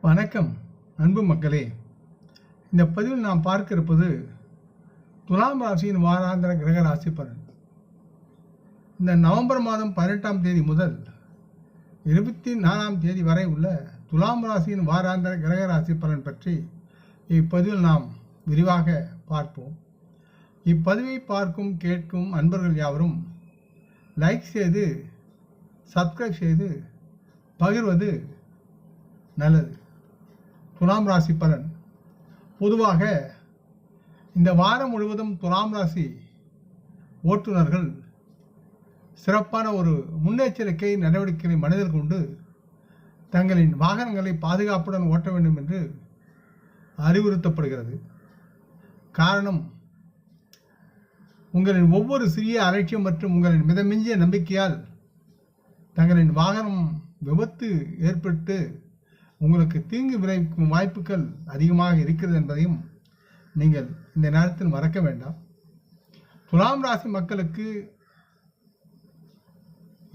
வணக்கம் அன்பு மக்களே. இந்த பதிவில் நாம் பார்க்க இருப்பது துலாம் ராசியின் வாராந்திர கிரக ராசி பலன். இந்த நவம்பர் மாதம் 18ஆம் தேதி முதல் 24ஆம் தேதி வரை உள்ள துலாம் ராசியின் வாராந்திர கிரக ராசி பலன் பற்றி இப்பதிவில் நாம் விரிவாக பார்ப்போம். இப்பதிவை பார்க்கும் கேட்கும் அன்பர்கள் யாவரும் லைக் செய்து சப்ஸ்கிரைப் செய்து பகிர்வது நல்லது. துலாம் ராசி பலன். பொதுவாக இந்த வாரம் முழுவதும் துலாம் ராசி ஓட்டுநர்கள் சிறப்பான ஒரு முன்னெச்சரிக்கை நடவடிக்கைகளை மனதில் கொண்டு தங்களின் வாகனங்களை பாதுகாப்புடன் ஓட்ட வேண்டும் என்று அறிவுறுத்தப்படுகிறது. காரணம், உங்களின் ஒவ்வொரு சிறிய அலட்சியம் மற்றும் உங்களின் மிதமிஞ்சிய நம்பிக்கையால் தங்களின் வாகனம் விபத்து ஏற்பட்டு உங்களுக்கு தீங்கு விளைவிக்கும் வாய்ப்புகள் அதிகமாக இருக்கிறது என்பதையும் நீங்கள் இந்த நேரத்தில் மறக்க வேண்டாம். துலாம் ராசி மக்களுக்கு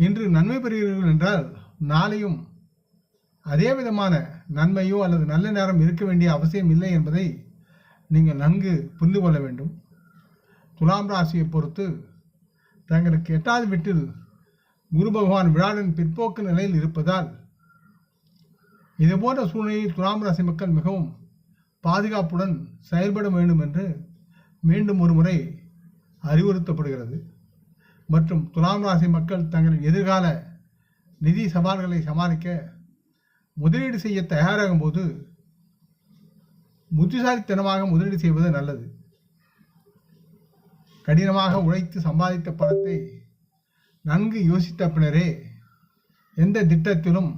இன்று நன்மை பெறுகிறீர்கள் என்றால் நாளையும் அதே விதமான நன்மையோ அல்லது நல்ல நேரம் இருக்க வேண்டிய அவசியம் இல்லை என்பதை நீங்கள் நன்கு புரிந்து கொள்ள வேண்டும். துலாம் ராசியை பொறுத்து தங்களுக்கு 8வது வீட்டில் குரு பகவான் விழாவின் பிற்போக்கு நிலையில் இருப்பதால் இதுபோன்ற சூழ்நிலையில் துலாம் ராசி மக்கள் மிகவும் பாதுகாப்புடன் செயல்பட வேண்டும் என்று மீண்டும் ஒரு முறை அறிவுறுத்தப்படுகிறது. மற்றும் துலாம் ராசி மக்கள் தங்களின் எதிர்கால நிதி சவால்களை சமாளிக்க முதலீடு செய்ய தயாராகும் போது புத்திசாலித்தனமாக முதலீடு செய்வது நல்லது. கடினமாக உழைத்து சம்பாதித்த பணத்தை நன்கு யோசித்த பின்னரே எந்த திட்டத்திலும்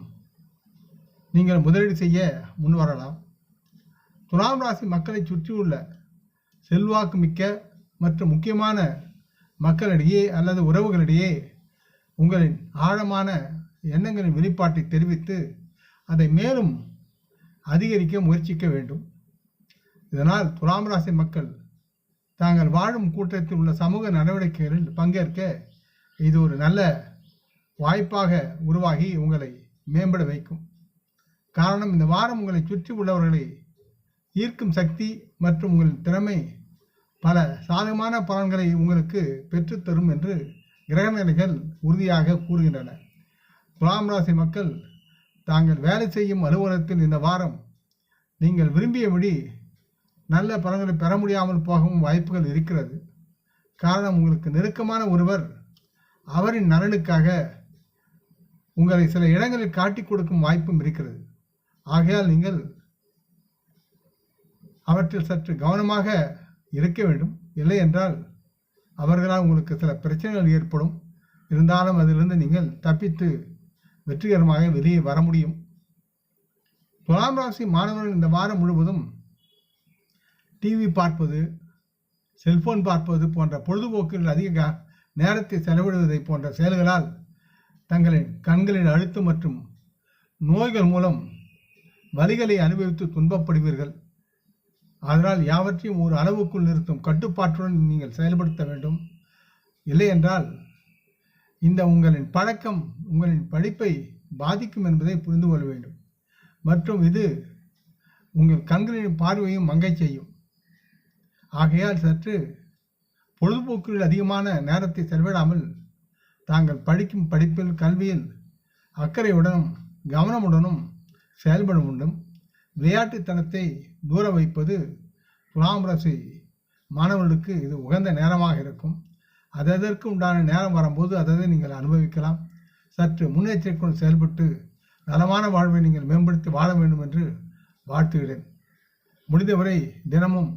நீங்கள் முதலீடு செய்ய முன்வரலாம். துலாம் ராசி மக்களை சுற்றியுள்ள செல்வாக்கு மிக்க மற்றும் முக்கியமான மக்களிடையே அல்லது உறவுகளிடையே உங்களின் ஆழமான எண்ணங்களின் வெளிப்பாட்டை தெரிவித்து அதை மேலும் அதிகரிக்க முயற்சிக்க வேண்டும். இதனால் துலாம் ராசி மக்கள் தாங்கள் வாழும் கூட்டத்தில் உள்ள சமூக நடவடிக்கைகளில் பங்கேற்க இது ஒரு நல்ல வாய்ப்பாக உருவாகி உங்களை மேம்பட வைக்கும். காரணம், இந்த வாரம் உங்களை சுற்றி உள்ளவர்களை ஈர்க்கும் சக்தி மற்றும் உங்கள் திறமை பல சாதகமான பலன்களை உங்களுக்கு பெற்றுத்தரும் என்று கிரகநிலைகள் உறுதியாக கூறுகின்றன. துலாம் ராசி மக்கள் தாங்கள் வேலை செய்யும் அலுவலகத்தில் இந்த வாரம் நீங்கள் விரும்பியபடி நல்ல பலன்களை பெற முடியாமல் போகவும் வாய்ப்புகள் இருக்கிறது. காரணம், உங்களுக்கு நெருக்கமான ஒருவர் அவரின் நலனுக்காக உங்களை சில இடங்களில் காட்டிக் கொடுக்கும் வாய்ப்பும் இருக்கிறது. ஆகையால் நீங்கள் அவற்றில் சற்று கவனமாக இருக்க வேண்டும். இல்லை என்றால் அவர்களால் உங்களுக்கு சில பிரச்சனைகள் ஏற்படும். இருந்தாலும் அதிலிருந்து நீங்கள் தப்பித்து வெற்றிகரமாக வெளியே வர முடியும். துலாம் ராசி மாணவர்கள் இந்த வாரம் முழுவதும் டிவி பார்ப்பது, செல்போன் பார்ப்பது போன்ற பொழுதுபோக்கில் அதிக நேரத்தை செலவிடுவதை போன்ற செயல்களால் தங்களின் கண்களின் அழுத்தம் மற்றும் நோய்கள் மூலம் வலிகளை அனுபவித்து துன்பப்படுவீர்கள். அதனால் யாவற்றையும் ஒரு அளவுக்குள் நிறுத்தும் கட்டுப்பாட்டுடன் நீங்கள் செயல்படுத்த வேண்டும். இல்லை என்றால் இந்த உங்களின் பழக்கம் உங்களின் படிப்பை பாதிக்கும் என்பதை புரிந்து கொள்ள வேண்டும். மற்றும் இது உங்கள் கண்களின் பார்வையும் மங்கை செய்யும். ஆகையால் சற்று பொழுதுபோக்கில் அதிகமான நேரத்தை செலவிடாமல் தாங்கள் படிக்கும் படிப்பில் கல்வியில் அக்கறையுடனும் கவனமுடனும் செயல்பட வேண்டும். விளையாட்டுத்தனத்தை தூர வைப்பது துலாம் ராசி மாணவர்களுக்கு இது உகந்த நேரமாக இருக்கும். அதற்கு உண்டான நேரம் வரும்போது அதை நீங்கள் அனுபவிக்கலாம். சற்று முன்னெச்சரிக்கையுடன் செயல்பட்டு நலமான வாழ்வை நீங்கள் மேம்படுத்தி வாழ வேண்டும் என்று வாழ்த்துகிறேன். முடிந்தவரை தினமும்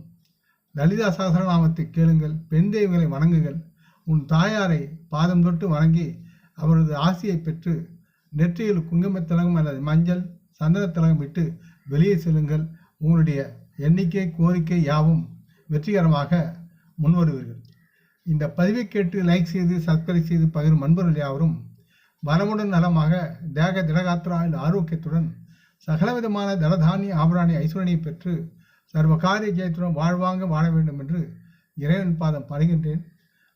லலிதா சகஸ்ரநாமத்தை கேளுங்கள். பெண் தெய்வங்களை வணங்குங்கள். உன் தாயாரை பாதம் தொட்டு வணங்கி அவரது ஆசியை பெற்று நெற்றியில் குங்குமத்திலகம் அல்லது மஞ்சள் சந்தனத்திலகம் விட்டு வெளியே செல்லுங்கள். உங்களுடைய எண்ணிக்கை கோரிக்கை யாவும் வெற்றிகரமாக முன்வருவீர்கள். இந்த பதிவை கேட்டு லைக் செய்து சப்ஸ்கிரைப் செய்து பகிரும் அன்பர்கள் யாவரும் வளமுடன் நலமாக தேக திடகாத்திராயில் ஆரோக்கியத்துடன் சகலவிதமான தனதானிய ஆபராணி ஐஸ்வரணியை பெற்று சர்வகாரிய ஜெயத்துடன் வாழ்வாங்க வாழ வேண்டும் என்று இறைவன் பாதம் பணிகின்றேன்.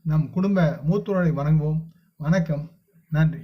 நம் குடும்ப மூத்தோரை வணங்குவோம். வணக்கம். நன்றி.